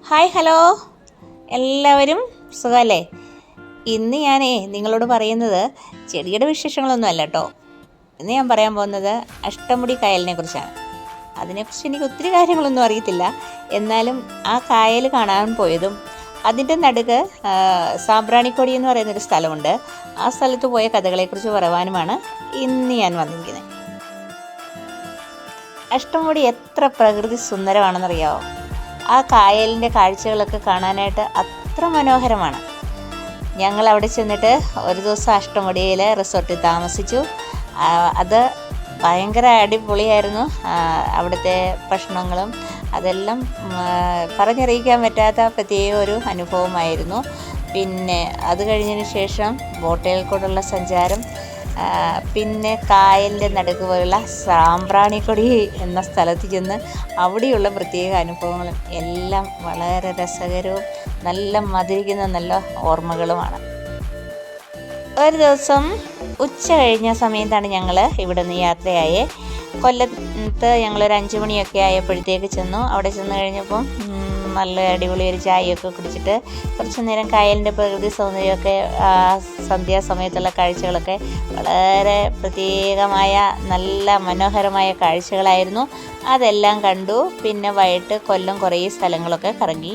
Hi hello, എല്ലാവരും സുഖമല്ലേ? ഇന്ന് ഞാനേ നിങ്ങളോട് പറയുന്നത് ചെടിയുടെ വിശേഷങ്ങളൊന്നും അല്ല കേട്ടോ. ഇന്ന് ഞാൻ പറയാൻ പോകുന്നത് അഷ്ടമുടി കായലിനെ കുറിച്ചാണ്. അതിനെക്കുറിച്ച് എനിക്ക് ഒത്തിരി കാര്യങ്ങളൊന്നും അറിയത്തില്ല. എന്നാലും ആ കായൽ കാണാൻ പോയതും അതിൻ്റെ നടുക്ക് സാമ്പ്രാണിക്കൊടി എന്ന് പറയുന്നൊരു സ്ഥലമുണ്ട്. ആ സ്ഥലത്ത് പോയ കഥകളെക്കുറിച്ച് പറയുവാനുമാണ് ഇന്ന് ഞാൻ വന്നിരിക്കുന്നത്. അഷ്ടമുടി എത്ര പ്രകൃതി സുന്ദരമാണെന്നറിയാമോ? ആ കായലിൻ്റെ കാഴ്ചകളൊക്കെ കാണാനായിട്ട് അത്ര മനോഹരമാണ്. ഞങ്ങൾ അവിടെ ചെന്നിട്ട് ഒരു ദിവസം അഷ്ടമുടിയിൽ റിസോർട്ടിൽ താമസിച്ചു. അത് ഭയങ്കര അടിപൊളിയായിരുന്നു. അവിടുത്തെ ഭക്ഷണങ്ങളും അതെല്ലാം പറഞ്ഞറിയിക്കാൻ പറ്റാത്ത പ്രത്യേക ഒരു അനുഭവമായിരുന്നു. പിന്നെ അത് കഴിഞ്ഞതിന് ശേഷം ബോട്ടുകളിൽ കൂടെയുള്ള സഞ്ചാരം, പിന്നെ കായലിൻ്റെ നടുക്ക് പോലുള്ള സാമ്പ്രാണിക്കൊടി എന്ന സ്ഥലത്ത് ചെന്ന് അവിടെയുള്ള പ്രത്യേക അനുഭവങ്ങളും എല്ലാം വളരെ രസകരവും നല്ല മധുരിക്കുന്ന നല്ല ഓർമ്മകളുമാണ്. ഒരു ദിവസം ഉച്ച കഴിഞ്ഞ സമയത്താണ് ഞങ്ങൾ ഇവിടെ നിന്ന് യാത്രയായേ. കൊല്ലത്ത് ഞങ്ങളൊരു 5 മണിയൊക്കെ ആയപ്പോഴത്തേക്ക് ചെന്നു. അവിടെ ചെന്ന് കഴിഞ്ഞപ്പം നല്ല അടിപൊളി ഒരു ചായയൊക്കെ കുടിച്ചിട്ട് കുറച്ച് നേരം കായലിൻ്റെ പ്രകൃതി സൗന്ദര്യമൊക്കെ സന്ധ്യാസമയത്തുള്ള കാഴ്ചകളൊക്കെ വളരെ പ്രത്യേകമായ നല്ല മനോഹരമായ കാഴ്ചകളായിരുന്നു. അതെല്ലാം കണ്ടു. പിന്നെ വൈകിട്ട് കൊല്ലം കുറേ സ്ഥലങ്ങളൊക്കെ കറങ്ങി.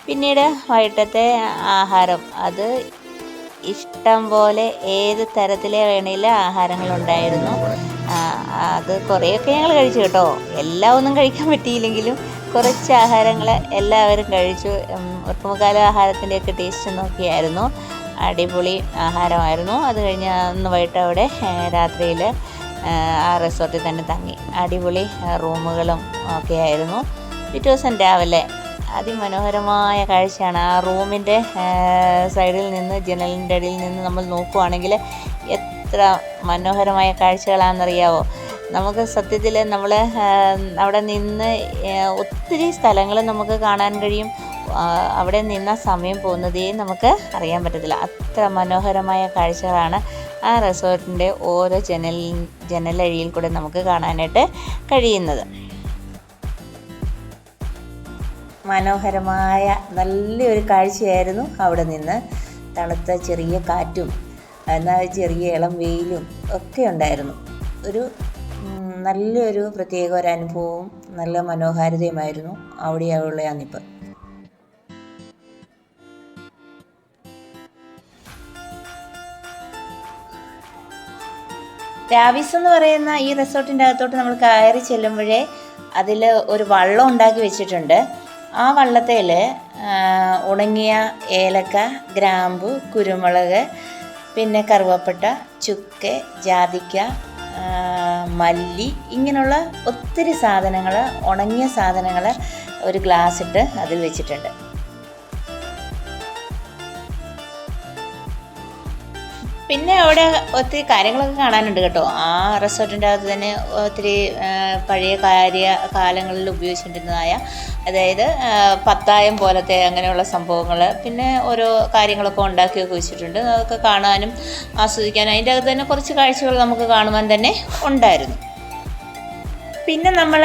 പിന്നീട് വൈകിട്ടത്തെ ആഹാരം അത് ഇഷ്ടം പോലെ ഏത് തരത്തിലെ വേണേലും ആഹാരങ്ങളുണ്ടായിരുന്നു. അത് കുറേയൊക്കെ ഞങ്ങൾ കഴിച്ചു കേട്ടോ. എല്ലാം ഒന്നും കഴിക്കാൻ പറ്റിയില്ലെങ്കിലും കുറച്ച് ആഹാരങ്ങൾ എല്ലാവരും കഴിച്ചു. ഒട്ടുമുക്കാലും ആഹാരത്തിൻ്റെയൊക്കെ ടേസ്റ്റ് നോക്കിയായിരുന്നു. അടിപൊളി ആഹാരമായിരുന്നു. അത് കഴിഞ്ഞ് അന്ന് വൈകിട്ട് അവിടെ രാത്രിയിൽ ആ റിസോർട്ടിൽ തന്നെ തങ്ങി. അടിപൊളി റൂമുകളും ഒക്കെ ആയിരുന്നു. പിറ്റേ ദിവസം രാവിലെ അതിമനോഹരമായ കാഴ്ചയാണ്. ആ റൂമിൻ്റെ സൈഡിൽ നിന്ന്, ജനലിൻ്റെ അടിയിൽ നിന്ന് നമ്മൾ നോക്കുവാണെങ്കിൽ എത്ര മനോഹരമായ കാഴ്ചകളാണെന്നറിയാവോ? നമുക്ക് സത്യത്തിൽ നമ്മൾ അവിടെ നിന്ന് ഒത്തിരി സ്ഥലങ്ങൾ നമുക്ക് കാണാൻ കഴിയും. അവിടെ നിന്ന സമയം പോകുന്നതേ നമുക്ക് അറിയാൻ പറ്റത്തില്ല. അത്ര മനോഹരമായ കാഴ്ചകളാണ് ആ റിസോർട്ടിൻ്റെ ഓരോ ജനലഴിയിൽ കൂടെ നമുക്ക് കാണാനായിട്ട് കഴിയുന്നത്. മനോഹരമായ നല്ലൊരു കാഴ്ചയായിരുന്നു. അവിടെ നിന്ന് തണുത്ത ചെറിയ കാറ്റും എന്നാൽ ചെറിയ ഇളം വെയിലും ഒക്കെ ഉണ്ടായിരുന്നു. ഒരു നല്ലൊരു പ്രത്യേക ഒരു അനുഭവവും നല്ല മനോഹാരിതയുമായിരുന്നു അവിടെയുള്ള ആ നിപ്പ്. രാവിസ് എന്ന് പറയുന്ന ഈ റിസോർട്ടിൻ്റെ അകത്തോട്ട് നമ്മൾ കയറി ചെല്ലുമ്പോഴേ അതിൽ ഒരു വള്ളം ഉണ്ടാക്കി വെച്ചിട്ടുണ്ട്. ആ വള്ളത്തിൽ ഉണങ്ങിയ ഏലക്ക, ഗ്രാമ്പു, കുരുമുളക്, പിന്നെ കറുവപ്പട്ട, ചുക്ക്, ജാതിക്ക, മല്ലി, ഇങ്ങനെയുള്ള ഒത്തിരി സാധനങ്ങൾ, ഉണങ്ങിയ സാധനങ്ങൾ ഒരു ഗ്ലാസ് ഇട്ട് അതിൽ വെച്ചിട്ടുണ്ട്. പിന്നെ അവിടെ ഒത്തിരി കാര്യങ്ങളൊക്കെ കാണാനുണ്ട് കേട്ടോ. ആ റിസോർട്ടിൻ്റെ അകത്ത് തന്നെ ഒത്തിരി പഴയ കാലങ്ങളിൽ ഉപയോഗിച്ചിരുന്നതായ, അതായത് പത്തായം പോലത്തെ അങ്ങനെയുള്ള സംഭവങ്ങൾ, പിന്നെ ഓരോ കാര്യങ്ങളൊക്കെ ഉണ്ടാക്കിയൊക്കെ വെച്ചിട്ടുണ്ട്. അതൊക്കെ കാണാനും ആസ്വദിക്കാനും അതിൻ്റെ അകത്ത് തന്നെ കുറച്ച് കാഴ്ചകൾ നമുക്ക് കാണുവാൻ തന്നെ ഉണ്ടായിരുന്നു. പിന്നെ നമ്മൾ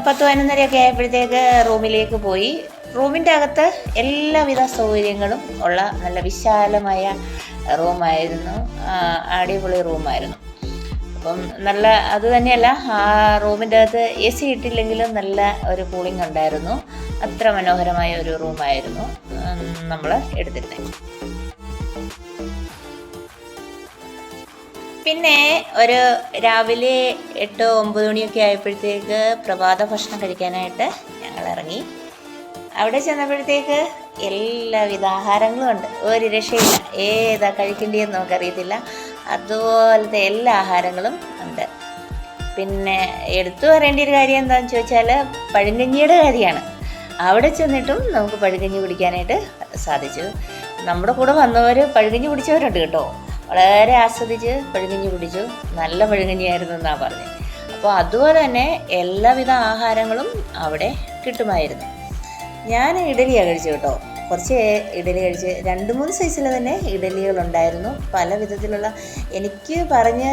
10-11 ആയപ്പോഴത്തേക്ക് റൂമിലേക്ക് പോയി. റൂമിൻ്റെ അകത്ത് എല്ലാവിധ സൗകര്യങ്ങളും ഉള്ള നല്ല വിശാലമായ റൂമായിരുന്നു. അടിപൊളി റൂമായിരുന്നു. അപ്പം നല്ല അത് തന്നെയല്ല, ആ റൂമിൻ്റെ അകത്ത് AC ഇട്ടില്ലെങ്കിലും നല്ല ഒരു കൂളിംഗ് ഉണ്ടായിരുന്നു. അത്ര മനോഹരമായ ഒരു റൂമായിരുന്നു നമ്മൾ എടുത്തിരുന്നത്. പിന്നെ ഒരു രാവിലെ 8-9 മണിയൊക്കെ ആയപ്പോഴത്തേക്ക് പ്രഭാത ഭക്ഷണം കഴിക്കാനായിട്ട് ഞങ്ങൾ ഇറങ്ങി. അവിടെ ചെന്നപ്പോഴത്തേക്ക് എല്ലാവിധ ആഹാരങ്ങളും ഉണ്ട്. ഒരു രക്ഷയില്ല. ഏതാ കഴിക്കേണ്ടതെന്ന് നമുക്കറിയത്തില്ല. അതുപോലത്തെ എല്ലാ ആഹാരങ്ങളും ഉണ്ട്. പിന്നെ എടുത്തു പറയേണ്ട ഒരു കാര്യം എന്താണെന്ന് ചോദിച്ചാൽ പഴങ്കഞ്ഞിയുടെ കാര്യമാണ്. അവിടെ ചെന്നിട്ടും നമുക്ക് പഴങ്കഞ്ഞി കുടിക്കാനായിട്ട് സാധിച്ചു. നമ്മുടെ കൂടെ വന്നവർ പഴങ്കഞ്ഞി കുടിച്ചവരുണ്ട് കേട്ടോ. വളരെ ആസ്വദിച്ച് പഴങ്കഞ്ഞി കുടിച്ചു. നല്ല പഴങ്കഞ്ഞിയായിരുന്നു എന്നാണ് പറഞ്ഞത്. അപ്പോൾ അതുപോലെ തന്നെ എല്ലാവിധ ആഹാരങ്ങളും അവിടെ കിട്ടുമായിരുന്നു. ഞാൻ ഇഡലിയാണ് കഴിച്ചു കേട്ടോ. കുറച്ച് ഇഡലി കഴിച്ച് 2-3 സൈസിൽ തന്നെ ഇഡലികളുണ്ടായിരുന്നു. പല വിധത്തിലുള്ള, എനിക്ക് പറഞ്ഞ്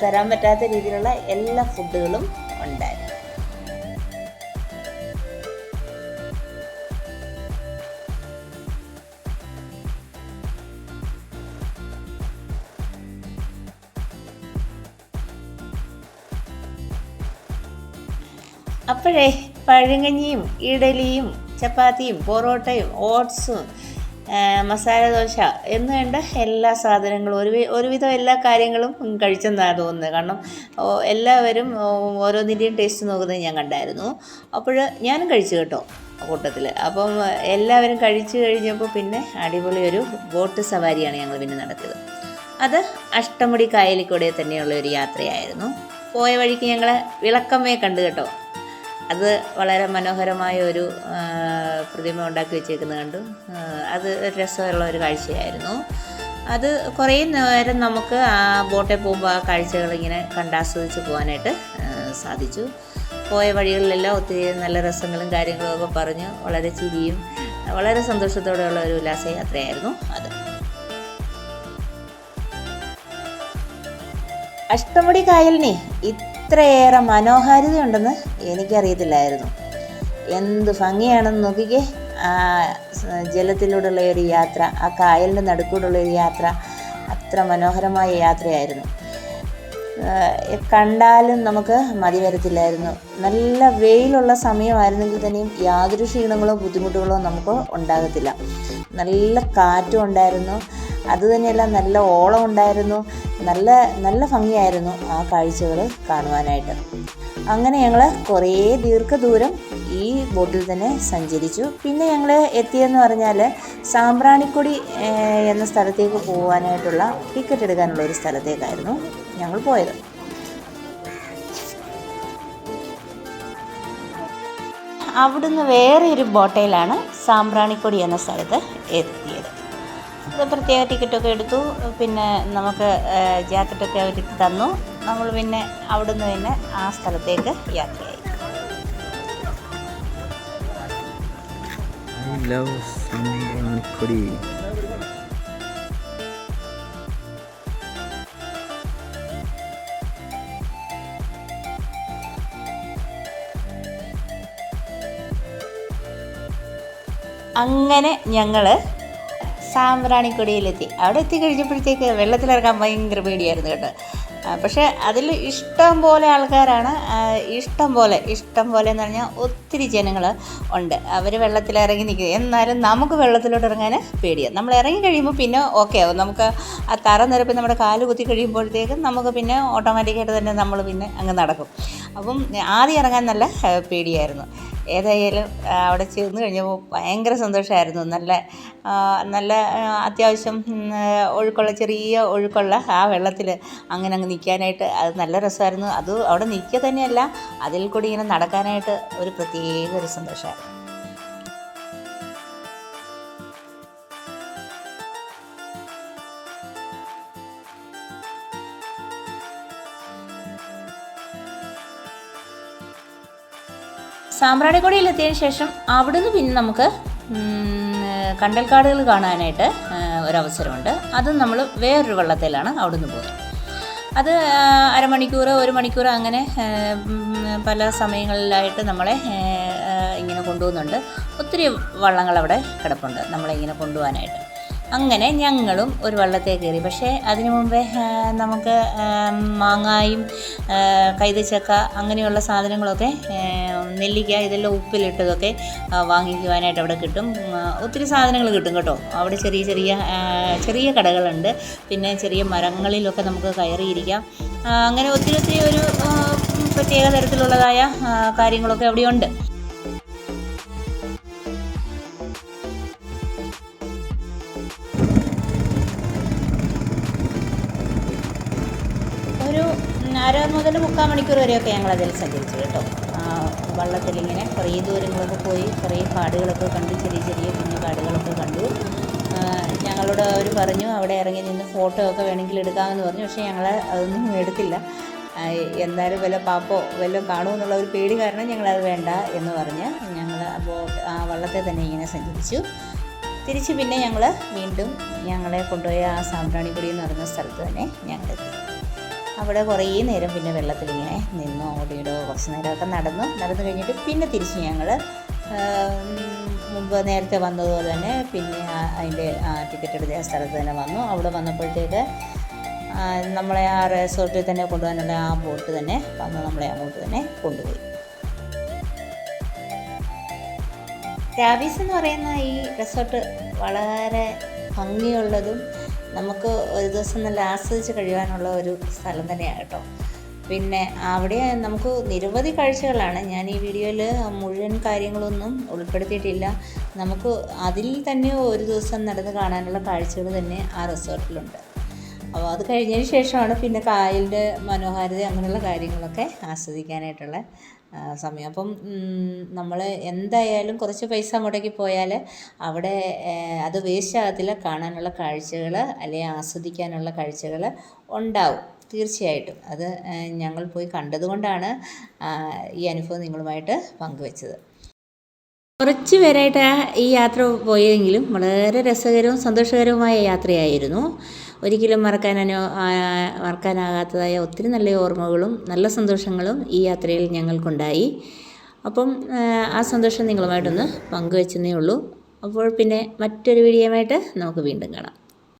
തരാൻ പറ്റാത്ത രീതിയിലുള്ള എല്ലാ ഫുഡുകളും ഉണ്ടായിരുന്നു. അപ്പോഴേ പഴങ്കഞ്ഞിയും ഇഡലിയും ചപ്പാത്തിയും പൊറോട്ടയും ഓട്സും മസാല ദോശ എന്ന് വേണ്ട എല്ലാ സാധനങ്ങളും ഒരുവിധം എല്ലാ കാര്യങ്ങളും കഴിച്ചെന്നാണ് തോന്നുന്നത്. കാരണം എല്ലാവരും ഓരോന്നിൻ്റെയും ടേസ്റ്റ് നോക്കുന്നത് ഞാൻ കണ്ടായിരുന്നു. അപ്പോൾ ഞാനും കഴിച്ചു കേട്ടോ കൂട്ടത്തിൽ. അപ്പം എല്ലാവരും കഴിച്ചു കഴിഞ്ഞപ്പോൾ പിന്നെ അടിപൊളി ഒരു ബോട്ട് സവാരിയാണ് ഞങ്ങൾ പിന്നെ നടത്തിയത്. അത് അഷ്ടമുടി കായലിൽ കൂടെ തന്നെയുള്ള ഒരു യാത്രയായിരുന്നു. പോയ വഴിക്ക് ഞങ്ങൾ വിളക്കമ്മയെ കണ്ടു കേട്ടോ. അത് വളരെ മനോഹരമായ ഒരു പ്രതിമ ഉണ്ടാക്കി വെച്ചേക്കുന്നത് കണ്ടു. അത് രസമുള്ള ഒരു കാഴ്ചയായിരുന്നു. അത് കുറേ നേരം നമുക്ക് ആ ബോട്ടിൽ പോകുമ്പോൾ ആ കാഴ്ചകളിങ്ങനെ കണ്ടാസ്വദിച്ച് പോകാനായിട്ട് സാധിച്ചു. പോയ വഴികളിലെല്ലാം ഒത്തിരി നല്ല രസങ്ങളും കാര്യങ്ങളും ഒക്കെ പറഞ്ഞ് വളരെ ചിരിയും വളരെ സന്തോഷത്തോടെയുള്ള ഒരു ഉല്ലാസയാത്രയായിരുന്നു അത്. അഷ്ടമുടി കായലിന് ഇത്രയേറെ മനോഹാരിതയുണ്ടെന്ന് എനിക്കറിയത്തില്ലായിരുന്നു. എന്ത് ഭംഗിയാണെന്ന് നോക്കിക്കേ. ആ ജലത്തിലൂടെയുള്ള ഒരു യാത്ര, ആ കായലിൻ്റെ നടുക്കൂടുള്ള ഒരു യാത്ര അത്ര മനോഹരമായ യാത്രയായിരുന്നു. കണ്ടാലും നമുക്ക് മതി വരത്തില്ലായിരുന്നു. നല്ല വെയിലുള്ള സമയമായിരുന്നെങ്കിൽ തന്നെയും യാതൊരു ക്ഷീണങ്ങളോ ബുദ്ധിമുട്ടുകളോ നമുക്ക് ഉണ്ടാകത്തില്ല. നല്ല കാറ്റും ഉണ്ടായിരുന്നു. അതുതന്നെയല്ല നല്ല ഓളം ഉണ്ടായിരുന്നു. നല്ല ഭംഗിയായിരുന്നു ആ കാഴ്ചകൾ കാണുവാനായിട്ട്. അങ്ങനെ ഞങ്ങൾ കുറേ ദീർഘദൂരം ഈ ബോട്ടിൽ തന്നെ സഞ്ചരിച്ചു. പിന്നെ ഞങ്ങൾ എത്തിയെന്ന് പറഞ്ഞാൽ സാമ്പ്രാണിക്കൊടി എന്ന സ്ഥലത്തേക്ക് പോകാനായിട്ടുള്ള ടിക്കറ്റ് എടുക്കാനുള്ള ഒരു സ്ഥലത്തേക്കായിരുന്നു ഞങ്ങൾ പോയത്. അവിടുന്ന് വേറെ ഒരു ബോട്ടയിലാണ് സാമ്പ്രാണിക്കൊടി എന്ന സ്ഥലത്ത് എത്തിയത്. അത് പ്രത്യേക ടിക്കറ്റൊക്കെ എടുത്തു. പിന്നെ നമുക്ക് ജാക്കറ്റൊക്കെ അവർ തന്നു. നമ്മൾ പിന്നെ അവിടുന്ന് പിന്നെ ആ സ്ഥലത്തേക്ക് യാത്രയായി. അങ്ങനെ ഞങ്ങൾ സാമ്പ്രാണിക്കൊടിയിലെത്തി. അവിടെ എത്തിക്കഴിഞ്ഞപ്പോഴത്തേക്ക് വെള്ളത്തിലിറങ്ങാൻ ഭയങ്കര പേടിയായിരുന്നു കേട്ടോ. പക്ഷേ അതിൽ ഇഷ്ടം പോലെ ആൾക്കാരാണ്. ഇഷ്ടം പോലെ എന്ന് പറഞ്ഞാൽ ഒത്തിരി ജനങ്ങൾ ഉണ്ട്. അവർ വെള്ളത്തിലിറങ്ങി നിൽക്കുക. എന്നാലും നമുക്ക് വെള്ളത്തിലോട്ട് ഇറങ്ങാൻ പേടിയാണ്. നമ്മൾ ഇറങ്ങി കഴിയുമ്പോൾ പിന്നെ ഓക്കെ ആവും. നമുക്ക് ആ തറ നിരപ്പി നമ്മുടെ കാല് കുത്തി കഴിയുമ്പോഴത്തേക്കും നമുക്ക് പിന്നെ ഓട്ടോമാറ്റിക്കായിട്ട് തന്നെ നമ്മൾ പിന്നെ അങ്ങ് നടക്കും. അപ്പം ആദ്യം ഇറങ്ങാൻ നല്ല പേടിയായിരുന്നു. ഏതായാലും അവിടെ ചെന്ന് കഴിഞ്ഞപ്പോൾ ഭയങ്കര സന്തോഷമായിരുന്നു. നല്ല അത്യാവശ്യം ചെറിയ ഒഴുക്കുള്ള ആ വെള്ളത്തിൽ അങ്ങനെ അങ്ങ് നിൽക്കാനായിട്ട് അത് നല്ല രസമായിരുന്നു. അത് അവിടെ നിൽക്കുക തന്നെയല്ല, അതിൽ കൂടി ഇങ്ങനെ നടക്കാനായിട്ട് ഒരു പ്രത്യേക ഒരു സന്തോഷമായിരുന്നു. സാമ്പ്രാണിക്കൊടിയിലെത്തിയതിന് ശേഷം അവിടുന്ന് പിന്നെ നമുക്ക് കണ്ടൽക്കാടുകൾ കാണാനായിട്ട് ഒരവസരമുണ്ട്. അതും നമ്മൾ വേറൊരു വള്ളത്തിലാണ് അവിടുന്ന് പോകുന്നത്. അത് അരമണിക്കൂർ 1 മണിക്കൂർ അങ്ങനെ പല സമയങ്ങളിലായിട്ട് നമ്മളെ ഇങ്ങനെ കൊണ്ടുപോകുന്നുണ്ട്. ഒത്തിരി വള്ളങ്ങൾ അവിടെ കിടപ്പുണ്ട് നമ്മളെ ഇങ്ങനെ കൊണ്ടുപോകാനായിട്ട്. അങ്ങനെ ഞങ്ങളും ഒരു വള്ളത്തെ കയറി. പക്ഷേ അതിനു മുമ്പേ നമുക്ക് മാങ്ങായും കൈതച്ചക്ക അങ്ങനെയുള്ള സാധനങ്ങളൊക്കെ, നെല്ലിക്ക, ഇതെല്ലാം ഉപ്പിലിട്ടതൊക്കെ വാങ്ങിക്കുവാനായിട്ട് അവിടെ കിട്ടും. ഒത്തിരി സാധനങ്ങൾ കിട്ടും കേട്ടോ. അവിടെ ചെറിയ കടകളുണ്ട്. പിന്നെ ചെറിയ മരങ്ങളിലൊക്കെ നമുക്ക് കയറിയിരിക്കാം. അങ്ങനെ ഒത്തിരി ഒരു പ്രത്യേക തരത്തിലുള്ളതായ കാര്യങ്ങളൊക്കെ അവിടെയുണ്ട്. ഒരു 1/2 മുതൽ 3/4 മണിക്കൂർ വരെയൊക്കെ ഞങ്ങളതിൽ സഞ്ചരിച്ചു കേട്ടോ. വള്ളത്തിലിങ്ങനെ കുറേ ദൂരങ്ങളൊക്കെ പോയി, കുറേ കാടുകളൊക്കെ കണ്ടു. ചെറിയ കുഞ്ഞു കാടുകളൊക്കെ കണ്ടു. ഞങ്ങളോട് അവർ പറഞ്ഞു അവിടെ ഇറങ്ങി നിന്ന് ഫോട്ടോ ഒക്കെ വേണമെങ്കിൽ എടുക്കാമെന്ന് പറഞ്ഞു. പക്ഷേ ഞങ്ങൾ അതൊന്നും എടുത്തില്ല. എന്തായാലും വല്ല പാപ്പോ വല്ലതും കാണുമെന്നുള്ള ഒരു പേടി കാരണം ഞങ്ങളത് വേണ്ട എന്ന് പറഞ്ഞ് ഞങ്ങൾ ആ വള്ളത്തെ തന്നെ ഇങ്ങനെ സഞ്ചരിച്ചു. തിരിച്ച് പിന്നെ ഞങ്ങൾ വീണ്ടും ഞങ്ങളെ കൊണ്ടുപോയ ആ സാമ്പ്രാണിക്കൊടി എന്ന് പറയുന്ന സ്ഥലത്ത് തന്നെ ഞങ്ങളെത്തി. അവിടെ കുറേ നേരം പിന്നെ വെള്ളത്തിലിങ്ങനെ നിന്നു. അങ്ങോട്ടിങ്ങോട്ടോ കുറച്ച് നേരമൊക്കെ നടന്നു കഴിഞ്ഞിട്ട് പിന്നെ തിരിച്ച് ഞങ്ങൾ മുമ്പ് നേരത്തെ വന്നതുപോലെ തന്നെ പിന്നെ അതിൻ്റെ ടിക്കറ്റ് എടുത്ത ആ സ്ഥലത്ത് തന്നെ വന്നു. അവിടെ വന്നപ്പോഴത്തേക്ക് നമ്മളെ ആ റിസോർട്ടിൽ തന്നെ കൊണ്ടുപോകാനുള്ള ആ ബോട്ട് തന്നെ വന്ന് നമ്മളെ അങ്ങോട്ട് തന്നെ കൊണ്ടുപോയി. രാബീസ് എന്ന് പറയുന്ന ഈ റിസോർട്ട് വളരെ ഭംഗിയുള്ളതും നമുക്ക് ഒരു ദിവസം നല്ല ആസ്വദിച്ച് കഴിയാനുള്ള ഒരു സ്ഥലം തന്നെയാണ് കേട്ടോ. പിന്നെ അവിടെ നമുക്ക് നിരവധി കാഴ്ചകളാണ്. ഞാൻ ഈ വീഡിയോയിൽ മുഴുവൻ കാര്യങ്ങളൊന്നും ഉൾപ്പെടുത്തിയിട്ടില്ല. നമുക്ക് അതിൽ തന്നെ ഒരു ദിവസം നടന്ന് കാണാനുള്ള കാഴ്ചകൾ തന്നെ ആ റിസോർട്ടിലുണ്ട്. അപ്പോൾ അത് കഴിഞ്ഞതിന് ശേഷമാണ് പിന്നെ കായലിൻ്റെ മനോഹാരിത അങ്ങനെയുള്ള കാര്യങ്ങളൊക്കെ ആസ്വദിക്കാനായിട്ടുള്ള സമയം. അപ്പം നമ്മൾ എന്തായാലും കുറച്ച് പൈസ മുടക്കി പോയാൽ അവിടെ അത് വേസ്റ്റ് ആകത്തില്ല. കാണാനുള്ള കാഴ്ചകൾ അല്ലെങ്കിൽ ആസ്വദിക്കാനുള്ള കാഴ്ചകൾ ഉണ്ടാവും തീർച്ചയായിട്ടും. അത് ഞങ്ങൾ പോയി കണ്ടതുകൊണ്ടാണ് ഈ അനുഭവം നിങ്ങളുമായിട്ട് പങ്കുവെച്ചത്. കുറച്ച് പേരായിട്ട് ഈ യാത്ര പോയെങ്കിലും വളരെ രസകരവും സന്തോഷകരവുമായ യാത്രയായിരുന്നു. ഒരിക്കലും മറക്കാനാകാത്തതായ ഒത്തിരി നല്ല ഓർമ്മകളും നല്ല സന്തോഷങ്ങളും ഈ യാത്രയിൽ ഞങ്ങൾക്കുണ്ടായി. അപ്പം ആ സന്തോഷം നിങ്ങളുമായിട്ടൊന്ന് പങ്കുവെച്ചെന്നേ ഉള്ളൂ. അപ്പോൾ പിന്നെ മറ്റൊരു വീഡിയോയുമായിട്ട് നമുക്ക് വീണ്ടും കാണാം.